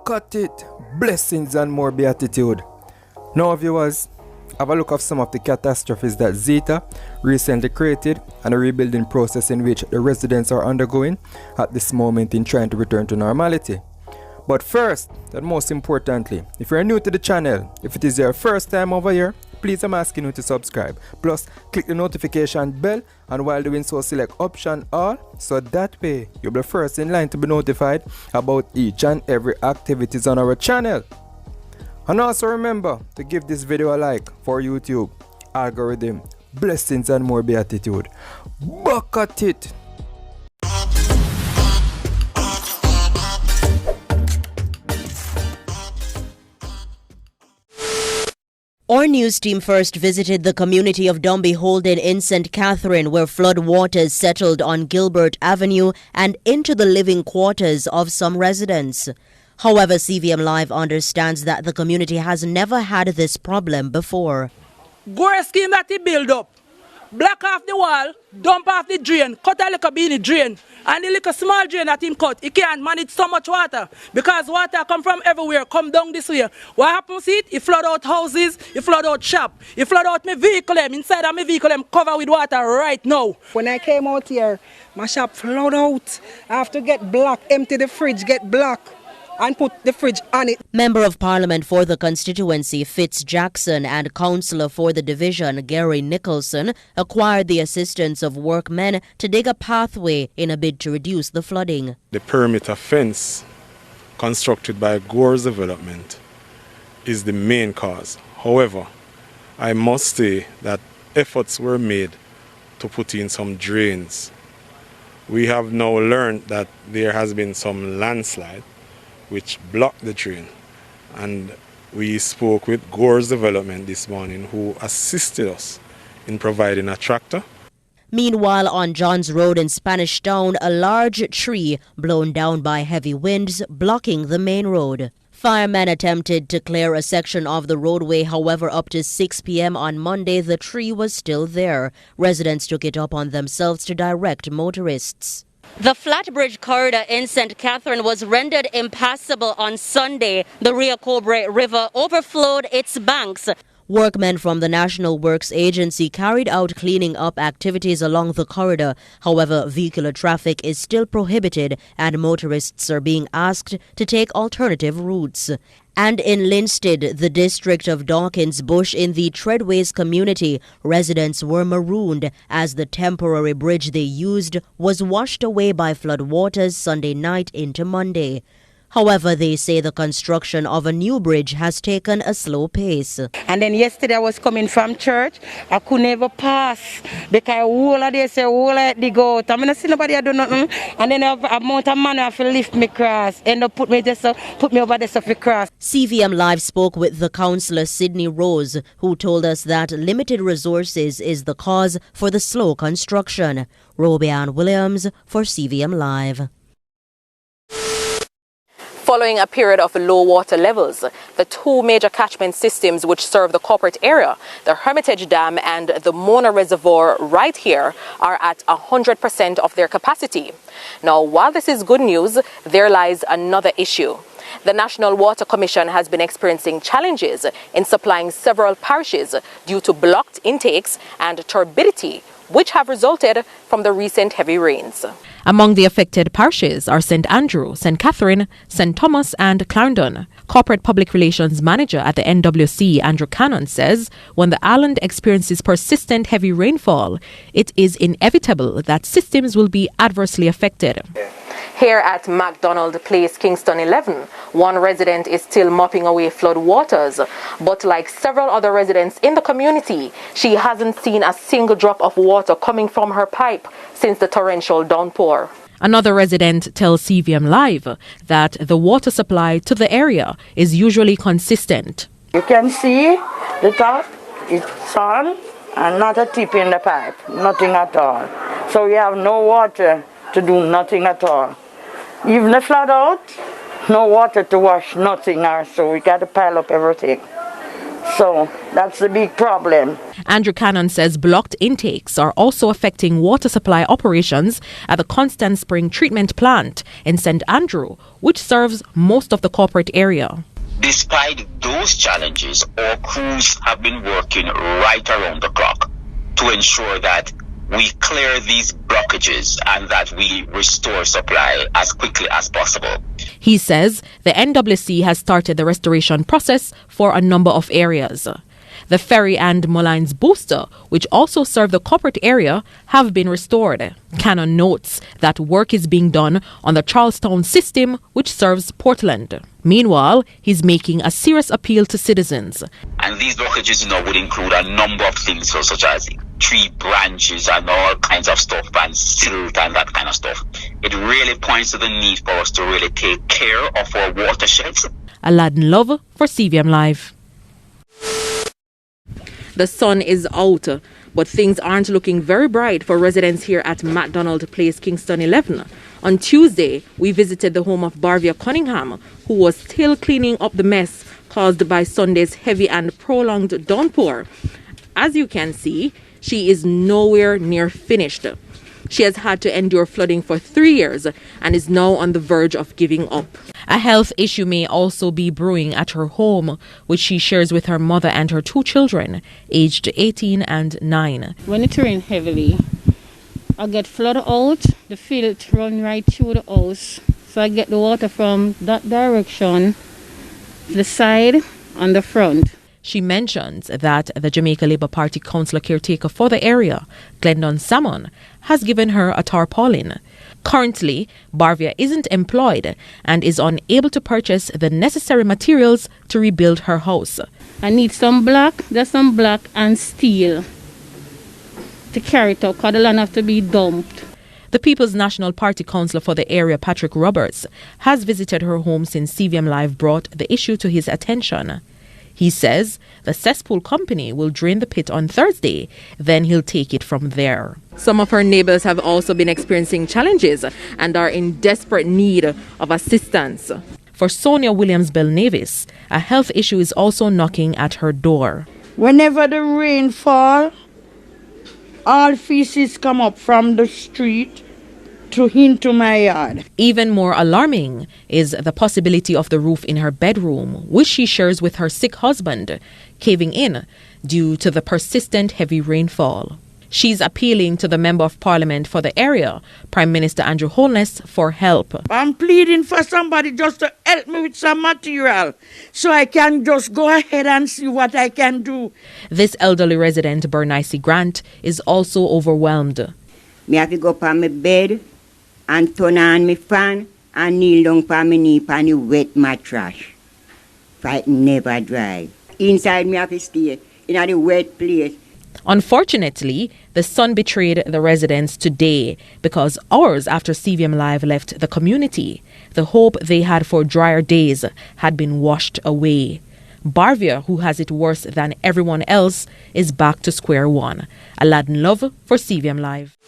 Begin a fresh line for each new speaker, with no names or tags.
Bucket it, blessings and more beatitude. Now viewers, have a look at some of the catastrophes that Zeta recently created and a rebuilding process in which the residents are undergoing at this moment in trying to return to normality. But first, and most importantly, if you are new to the channel, if it is your first time over here, please I'm asking you to subscribe. Plus, click the notification bell and while doing so select option all, so that way you'll be first in line to be notified about each and every activities on our channel. And also remember to give this video a like for YouTube algorithm. Blessings and more beatitude. Bucket it!
Our news team first visited the community of Dumby Holden in St. Catherine, where flood waters settled on Gilbert Avenue and into the living quarters of some residents. However, CVM Live understands that the community has never had this problem before.
Gore scheme that he build up. Block off the wall, dump off the drain, cut a little beanie drain, and the little small drain that him cut, he can't manage so much water because water come from everywhere, come down this way. What happens it? He flood out houses, he flood out shop, he flood out my vehicle, inside of my vehicle covered with water right now.
When I came out here, my shop flood out. I have to get black, empty the fridge, get black, and put the fridge on it.
Member of Parliament for the constituency Fitz Jackson and Councillor for the division Gary Nicholson acquired the assistance of workmen to dig a pathway in a bid to reduce the flooding.
The perimeter fence constructed by Gore's development is the main cause. However, I must say that efforts were made to put in some drains. We have now learned that there has been some landslide which blocked the drain, and we spoke with Gore's development this morning, who assisted us in providing a tractor.
Meanwhile, on Johns Road in Spanish Town, a large tree blown down by heavy winds blocking the main road. Firemen attempted to clear a section of the roadway, however, up to 6 p.m. on Monday, the tree was still there. Residents took it up on themselves to direct motorists. The flatbridge corridor in St. Catherine was rendered impassable on Sunday. The Rio Cobre River overflowed its banks. Workmen from the National Works Agency carried out cleaning up activities along the corridor. However, vehicular traffic is still prohibited and motorists are being asked to take alternative routes. And in Linstead, the district of Dawkins Bush in the Treadways community, residents were marooned as the temporary bridge they used was washed away by flood waters Sunday night into Monday. However, they say the construction of a new bridge has taken a slow pace.
And then yesterday I was coming from church, I could never pass because all of they say, all of they go out. I'm not see nobody I do nothing. And then a amount of money I have to lift me cross. End up put me over there so for cross.
CVM Live spoke with the councillor Sydney Rose, who told us that limited resources is the cause for the slow construction. Robian Williams for CVM Live.
Following a period of low water levels, the two major catchment systems which serve the corporate area, the Hermitage Dam and the Mona Reservoir right here, are at 100% of their capacity. Now, while this is good news, there lies another issue. The National Water Commission has been experiencing challenges in supplying several parishes due to blocked intakes and turbidity, which have resulted from the recent heavy rains.
Among the affected parishes are St. Andrew, St. Catherine, St. Thomas and Clarendon. Corporate Public Relations Manager at the NWC, Andrew Cannon, says when the island experiences persistent heavy rainfall, it is inevitable that systems will be adversely affected.
Here at MacDonald Place, Kingston 11, one resident is still mopping away flood waters. But like several other residents in the community, she hasn't seen a single drop of water coming from her pipe since the torrential downpour.
Another resident tells CVM Live that the water supply to the area is usually consistent.
You can see the top, it's sun and not a tip in the pipe, nothing at all. So you have no water to do nothing at all. Even the flood out, no water to wash nothing or so. We got to pile up everything. So that's the big problem.
Andrew Cannon says blocked intakes are also affecting water supply operations at the Constant Spring Treatment Plant in St. Andrew, which serves most of the corporate area.
Despite those challenges, our crews have been working right around the clock to ensure that we clear these blockages and that we restore supply as quickly as possible.
He says the NWC has started the restoration process for a number of areas. The ferry and Mullines booster, which also serve the corporate area, have been restored. Cannon notes that work is being done on the Charlestown system, which serves Portland. Meanwhile, he's making a serious appeal to citizens.
And these blockages, would include a number of things, such as tree branches and all kinds of stuff, and silt and that kind of stuff. It really points to the need for us to really take care of our watersheds.
Aladdin Love for CVM Live. The sun is out, but things aren't looking very bright for residents here at MacDonald Place, Kingston 11. On Tuesday, we visited the home of Barvia Cunningham, who was still cleaning up the mess caused by Sunday's heavy and prolonged downpour. As you can see, she is nowhere near finished. She has had to endure flooding for 3 years and is now on the verge of giving up. A health issue may also be brewing at her home, which she shares with her mother and her 2 children, aged 18 and 9.
When it rains heavily, I get flood out, the filth run right through the house. So I get the water from that direction, the side and the front.
She mentions that the Jamaica Labour Party councillor caretaker for the area, Glendon Salmon, has given her a tarpaulin. Currently, Barvia isn't employed and is unable to purchase the necessary materials to rebuild her house.
I need some black and steel to carry it out because the land have to be dumped.
The People's National Party councillor for the area, Patrick Roberts, has visited her home since CVM Live brought the issue to his attention. He says the cesspool company will drain the pit on Thursday, then he'll take it from there. Some of her neighbors have also been experiencing challenges and are in desperate need of assistance. For Sonia Williams-Bell-Navis, a health issue is also knocking at her door.
Whenever the rain falls, all feces come up from the street into my yard.
Even more alarming is the possibility of the roof in her bedroom, which she shares with her sick husband, caving in due to the persistent heavy rainfall. She's appealing to the Member of Parliament for the area, Prime Minister Andrew Holness, for help.
I'm pleading for somebody just to help me with some material so I can just go ahead and see what I can do.
This elderly resident, Bernice Grant, is also overwhelmed.
Me have to go up on my bed and turn on my fan and kneel down on my knee on the wet mattress. It never dry. Inside me have to stay in the wet place.
Unfortunately, the sun betrayed the residents today because hours after CVM Live left the community, the hope they had for drier days had been washed away. Barvia, who has it worse than everyone else, is back to square one. Aladdin Love for CVM Live.